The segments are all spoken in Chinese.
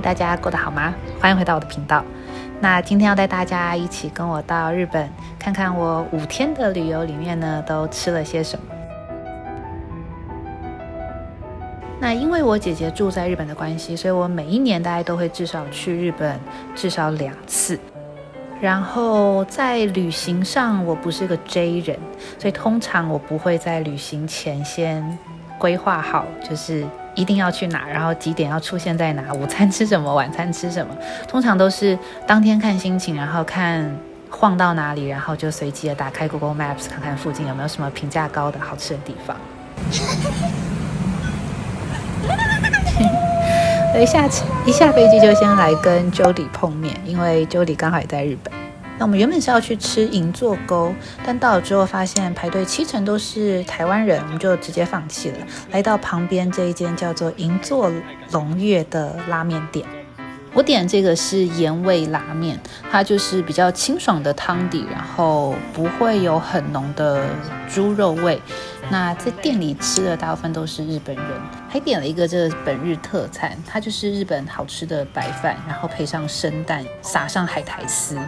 里大家过得好吗？欢迎回到我的频道。那今天要带大家一起跟我到日本，看看我5天的旅游里面呢都吃了些什么。那因为我姐姐住在日本的关系，所以我每一年大概都会至少去日本至少2次。然后在旅行上，我不是个 J 人，所以通常我不会在旅行前先规划好，就是一定要去哪，然后几点要出现在哪，午餐吃什么，晚餐吃什么。通常都是当天看心情，然后看晃到哪里，然后就随机的打开 Google Maps 看看附近有没有什么评价高的好吃的地方。一下飞机就先来跟 Jody 碰面，因为 Jody 刚好也在日本。那我们原本是要去吃银座沟，但到了之后发现排队70%都是台湾人，我们就直接放弃了。来到旁边这一间叫做银座龙月的拉面店，我点这个是盐味拉面，它就是比较清爽的汤底，然后不会有很浓的猪肉味。那在店里吃的大部分都是日本人，还点了一个这个本日特餐，它就是日本好吃的白饭，然后配上生蛋，撒上海苔丝，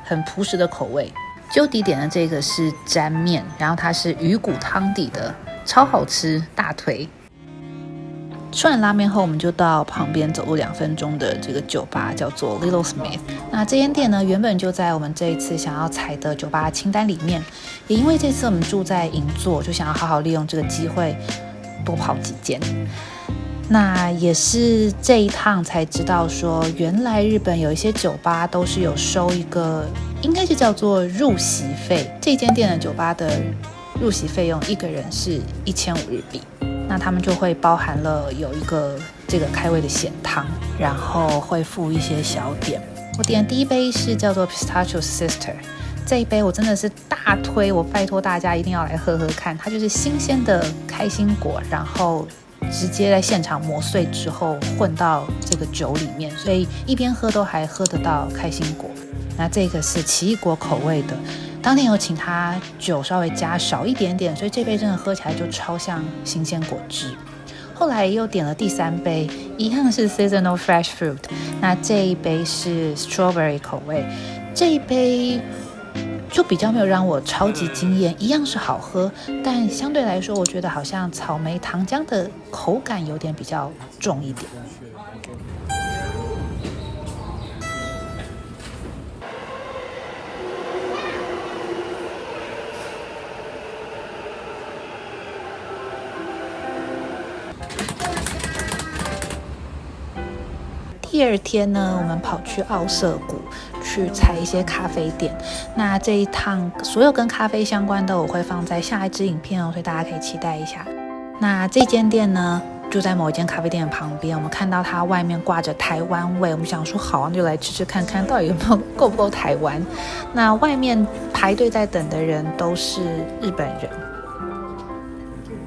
很朴实的口味。Jody 点的这个是沾面，然后它是鱼骨汤底的，超好吃，大推。吃完拉面后，我们就到旁边走路2分钟的这个酒吧，叫做 Little Smith。那这间店呢，原本就在我们这一次想要踩的酒吧清单里面，也因为这次我们住在银座，就想要好好利用这个机会多跑几间。那也是这一趟才知道说，原来日本有一些酒吧都是有收一个，应该是叫做入席费。这间店的酒吧的入席费用1个人是1500日币。那他们就会包含了有一个这个开胃的咸汤，然后会附一些小点。我点的第一杯是叫做 Pistachio Sister， 这一杯我真的是大推，我拜托大家一定要来喝喝看。它就是新鲜的开心果，然后直接在现场磨碎之后混到这个酒里面，所以一边喝都还喝得到开心果。那这个是奇异果口味的，当天有请他酒稍微加少一点点，所以这杯真的喝起来就超像新鲜果汁。后来又点了第3杯，一样是 seasonal fresh fruit， 那这一杯是 strawberry 口味，这一杯就比较没有让我超级惊艳，一样是好喝，但相对来说我觉得好像草莓糖浆的口感有点比较重一点。第2天呢，我们跑去奥涩谷去采一些咖啡店。那这一趟所有跟咖啡相关的，我会放在下一支影片哦，所以大家可以期待一下。那这间店呢，就在某一间咖啡店的旁边，我们看到它外面挂着台湾味，我们想说好啊，就来吃吃看看到底有没有够不够台湾。那外面排队在等的人都是日本人，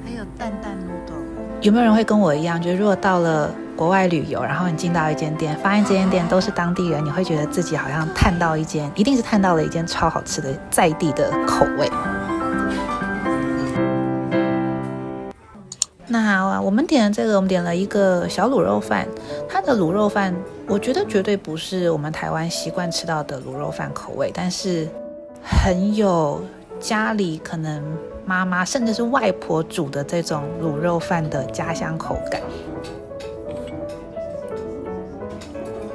还有蛋noodle。有没有人会跟我一样，就是如果到了国外旅游，然后你进到一间店，发现这间店都是当地人，你会觉得自己好像一定是探到了一间超好吃的在地的口味。那我们点的这个，我们点了一个小卤肉饭，它的卤肉饭我觉得绝对不是我们台湾习惯吃到的卤肉饭口味，但是很有家里可能妈妈甚至是外婆煮的这种卤肉饭的家乡口感。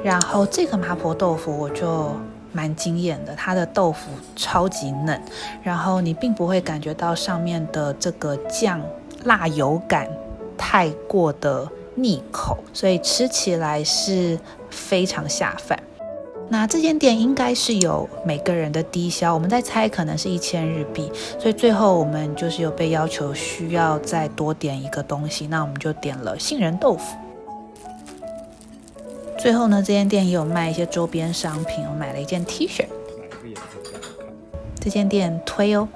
然后这个麻婆豆腐我就蛮惊艳的，它的豆腐超级嫩，然后你并不会感觉到上面的这个酱辣油感太过的腻口，所以吃起来是非常下饭。那这间店应该是有每个人的低消，我们在猜可能是1000日币，所以最后我们就是有被要求需要再多点一个东西，那我们就点了杏仁豆腐。最后呢，这间店也有卖一些周边商品，我买了一件 T 恤，这间店推哦。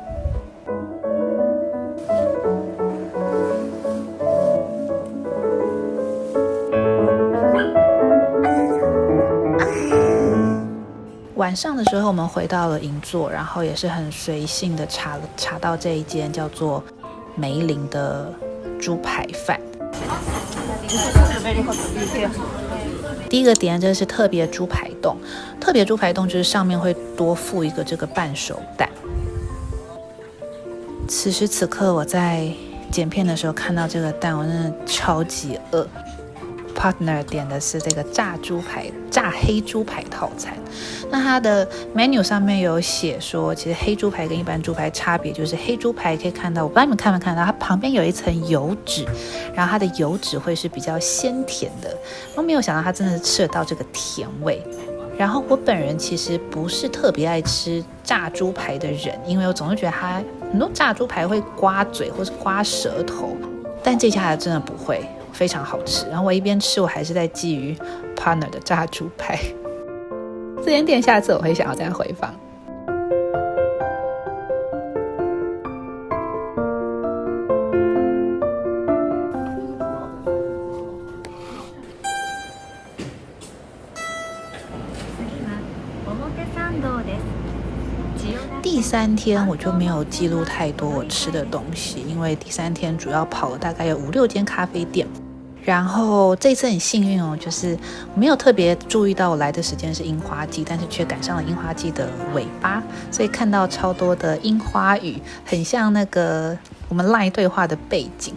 晚上的时候我们回到了银座，然后也是很随性的查到这一间叫做梅林的猪排饭。第一个点这是特别猪排冻，特别猪排冻就是上面会多附一个这个半熟蛋。此时此刻我在剪片的时候看到这个蛋，我真的超级饿。partner 点的是这个炸黑猪排套餐，那它的 menu 上面有写说，其实黑猪排跟一般猪排差别就是黑猪排可以看到，我不知道你们看没看到，它旁边有一层油脂，然后它的油脂会是比较鲜甜的，我没有想到它真的吃得到这个甜味。然后我本人其实不是特别爱吃炸猪排的人，因为我总是觉得它很多炸猪排会刮嘴或是刮舌头，但这家的真的不会，非常好吃。然后我一边吃，我还是在觊觎 partner 的炸猪排。这间店下次我会想要再回访。第3天我就没有记录太多我吃的东西，因为第3天主要跑了大概有5-6间咖啡店。然后这次很幸运哦，就是我没有特别注意到我来的时间是樱花季，但是却赶上了樱花季的尾巴，所以看到超多的樱花雨，很像那个我们 LINE 对话的背景，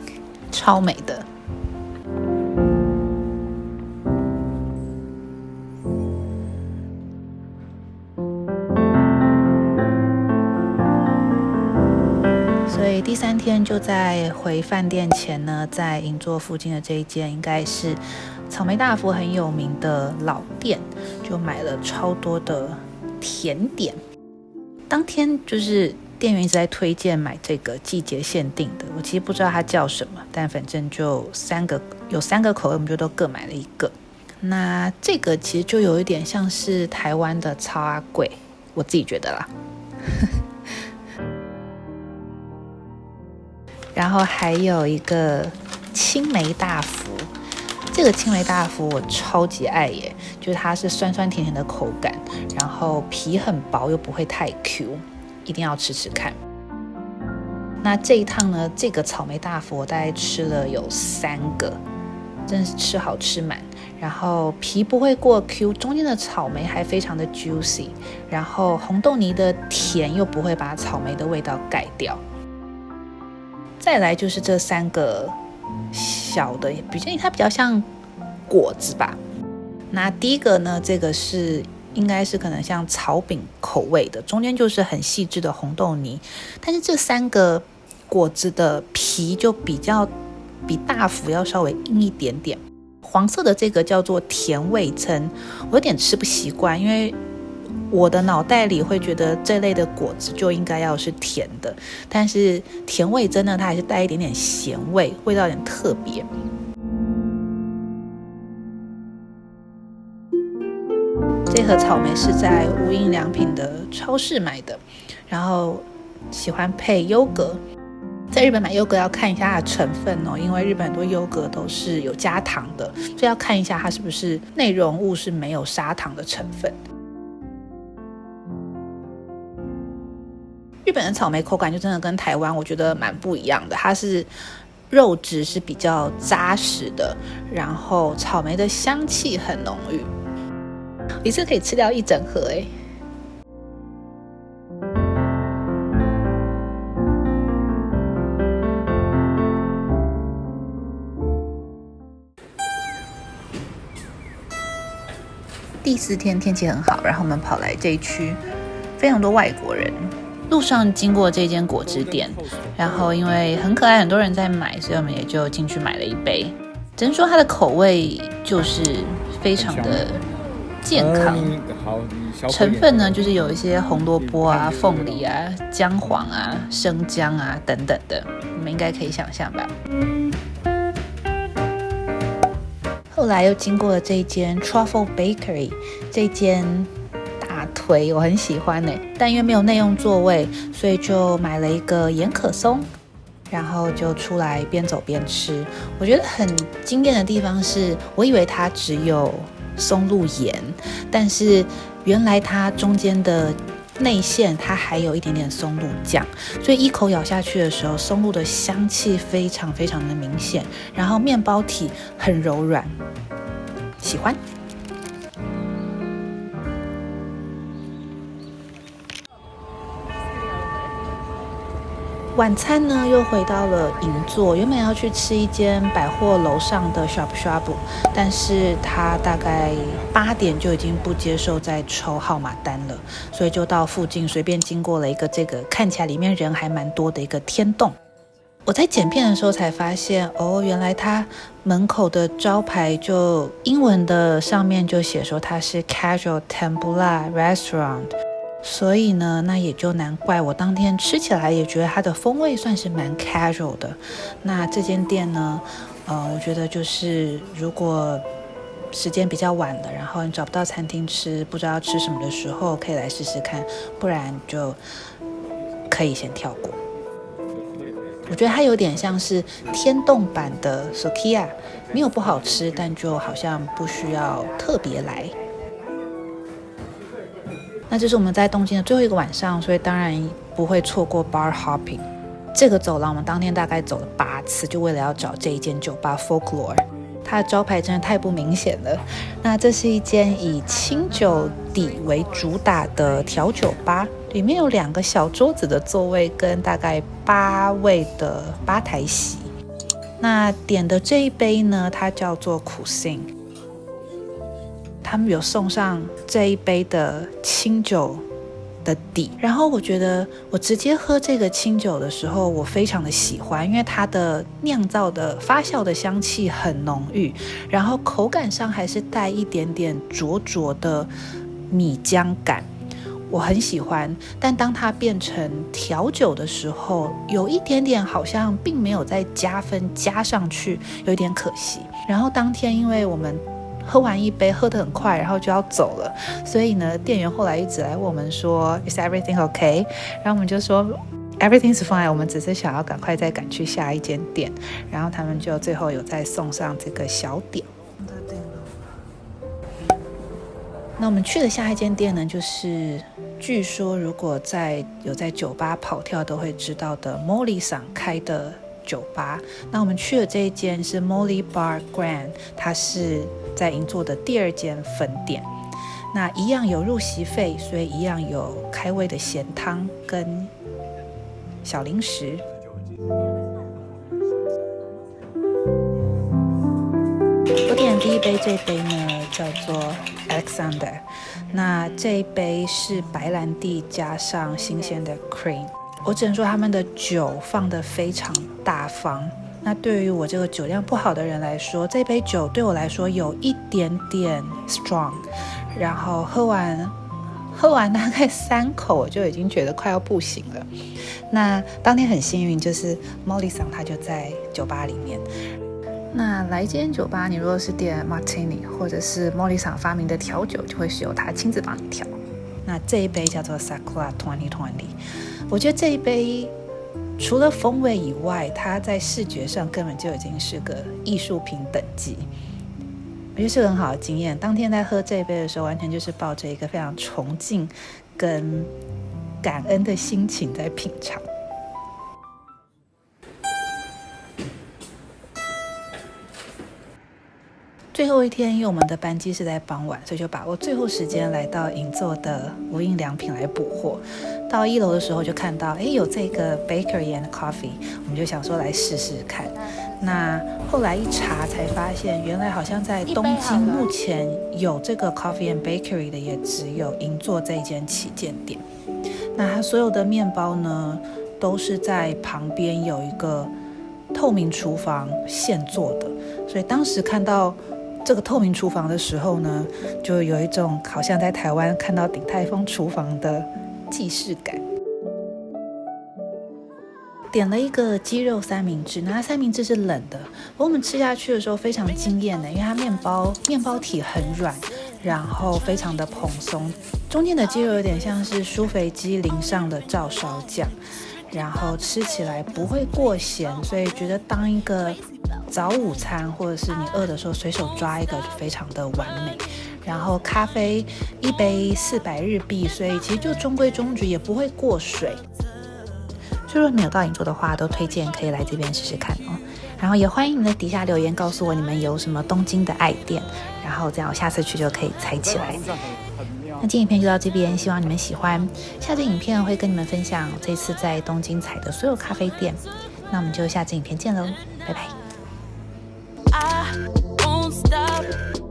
超美的。所以第3天就在回饭店前呢，在银座附近的这一间应该是草莓大福很有名的老店，就买了超多的甜点。当天就是店员一直在推荐买这个季节限定的，我其实不知道它叫什么，但反正就有3个口味，我们就都各买了1个。那这个其实就有一点像是台湾的草仔粿，我自己觉得啦。然后还有一个青梅大福，这个青梅大福我超级爱耶，就是它是酸酸甜甜的口感，然后皮很薄又不会太 Q， 一定要吃吃看。那这一趟呢，这个草莓大福我大概吃了有3个，真的是吃好吃满，然后皮不会过 Q， 中间的草莓还非常的 juicy， 然后红豆泥的甜又不会把草莓的味道盖掉。再来就是这3个小的，它比较像果子吧。那第一个呢，这个应该是可能像草饼口味的，中间就是很细致的红豆泥，但是这3个果子的皮就比大福要稍微硬一点点。黄色的这个叫做甜味噌，我有点吃不习惯，因为我的脑袋里会觉得这类的果子就应该要是甜的，但是甜味噌呢，它还是带一点点咸味，味道有点特别。这盒草莓是在无印良品的超市买的，然后喜欢配优格。在日本买优格要看一下它的成分哦，因为日本很多优格都是有加糖的，所以要看一下它是不是内容物是没有砂糖的成分。日本的草莓口感就真的跟台湾我觉得蛮不一样的，它是肉质是比较扎实的，然后草莓的香气很浓郁，一次可以吃掉1整盒耶。第4天天气很好，然后我们跑来这一区，非常多外国人。路上经过这间果汁店，然后因为很可爱，很多人在买，所以我们也就进去买了1杯。只能说它的口味就是非常的健康，成分呢就是有一些红萝卜啊、凤梨啊、姜黄啊、生姜啊等等的，你们应该可以想象吧。后来又经过了这间 Truffle Bakery， 这间大推我很喜欢耶，但因为没有内用座位，所以就买了一个盐可松，然后就出来边走边吃。我觉得很惊艳的地方是，我以为它只有松露盐，但是原来它中间的内馅它还有一点点松露酱，所以一口咬下去的时候，松露的香气非常非常的明显，然后面包体很柔软，喜欢。晚餐呢又回到了银座，原本要去吃一间百货楼上的 Shabu Shabu， 但是他大概8点就已经不接受再抽号码单了，所以就到附近随便经过了一个这个看起来里面人还蛮多的一个天洞。我在剪片的时候才发现，原来他门口的招牌就英文的上面就写说它是 Casual Tempura Restaurant， 所以呢，那也就难怪我当天吃起来也觉得它的风味算是蛮 casual 的。那这间店呢，我觉得就是如果时间比较晚了，然后你找不到餐厅吃，不知道吃什么的时候，可以来试试看，不然就可以先跳过。我觉得它有点像是天洞版的 Sukiya， 没有不好吃，但就好像不需要特别来。那这是我们在东京的最后一个晚上，所以当然不会错过 bar hopping。这个走廊我们当天大概走了8次，就为了要找这一间酒吧 Folklore。它的招牌真的太不明显了。那这是一间以清酒底为主打的调酒吧，里面有2个小桌子的座位跟大概8位的吧台席。那点的这一杯呢，它叫做苦杏，他们有送上这一杯的清酒的底，然后我觉得我直接喝这个清酒的时候我非常的喜欢，因为它的酿造的发酵的香气很浓郁，然后口感上还是带一点点灼灼的米浆感，我很喜欢。但当它变成调酒的时候，有一点点好像并没有再加分加上去，有一点可惜。然后当天因为我们喝完一杯喝得很快，然后就要走了，所以呢店员后来一直来问我们说 Is everything okay？ 然后我们就说 Everything's fine， 我们只是想要赶快再赶去下一间店，然后他们就最后有再送上这个小点。那我们去的下一间店呢，就是据说如果有在酒吧跑跳都会知道的 Molly 桑开的酒吧。那我们去的这一间是 Molly Bar Grand， 它是在银座的第2间分店。那一样有入席费，所以一样有开胃的咸汤跟小零食。我点的第一杯，这一杯呢叫做 Alexander， 那这一杯是白兰地加上新鲜的 cream。我只能说他们的酒放得非常大方。那对于我这个酒量不好的人来说，这杯酒对我来说有一点点 strong， 然后喝完大概3口，我就已经觉得快要不行了。那当天很幸运，就是 Molly 桑他就在酒吧里面。那来这间酒吧，你如果是点 Martini 或者是 Molly 桑发明的调酒，就会是由他亲自帮你调。那这一杯叫做 Sakura 2020，我觉得这一杯除了风味以外，它在视觉上根本就已经是个艺术品等级，我觉得是个很好的经验。当天在喝这一杯的时候，完全就是抱着一个非常崇敬跟感恩的心情在品尝。最后一天，因为我们的班机是在傍晚，所以就把握最后时间来到银座的无印良品来补货。到1楼的时候就看到有这个 Bakery and Coffee， 我们就想说来试试看。那后来一查才发现，原来好像在东京目前有这个 Coffee and Bakery 的也只有银座这一间旗舰店。那它所有的面包呢，都是在旁边有一个透明厨房现做的，所以当时看到这个透明厨房的时候呢，就有一种好像在台湾看到鼎泰丰厨房的既视感。点了一个鸡肉三明治，那它三明治是冷的，不过我们吃下去的时候非常惊艳的，因为它面包体很软，然后非常的蓬松，中间的鸡肉有点像是舒肥鸡淋上的照烧酱，然后吃起来不会过咸，所以觉得当一个早午餐或者是你饿的时候随手抓一个就非常的完美。然后咖啡一杯400日币，所以其实就中规中矩，也不会过水。所以如果你有到银座的话，都推荐可以来这边试试看哦。然后也欢迎你在底下留言告诉我你们有什么东京的爱店，然后这样我下次去就可以踩起来。那今天影片就到这边，希望你们喜欢。下支影片会跟你们分享这次在东京踩的所有咖啡店。那我们就下支影片见喽，拜拜。I won't stop.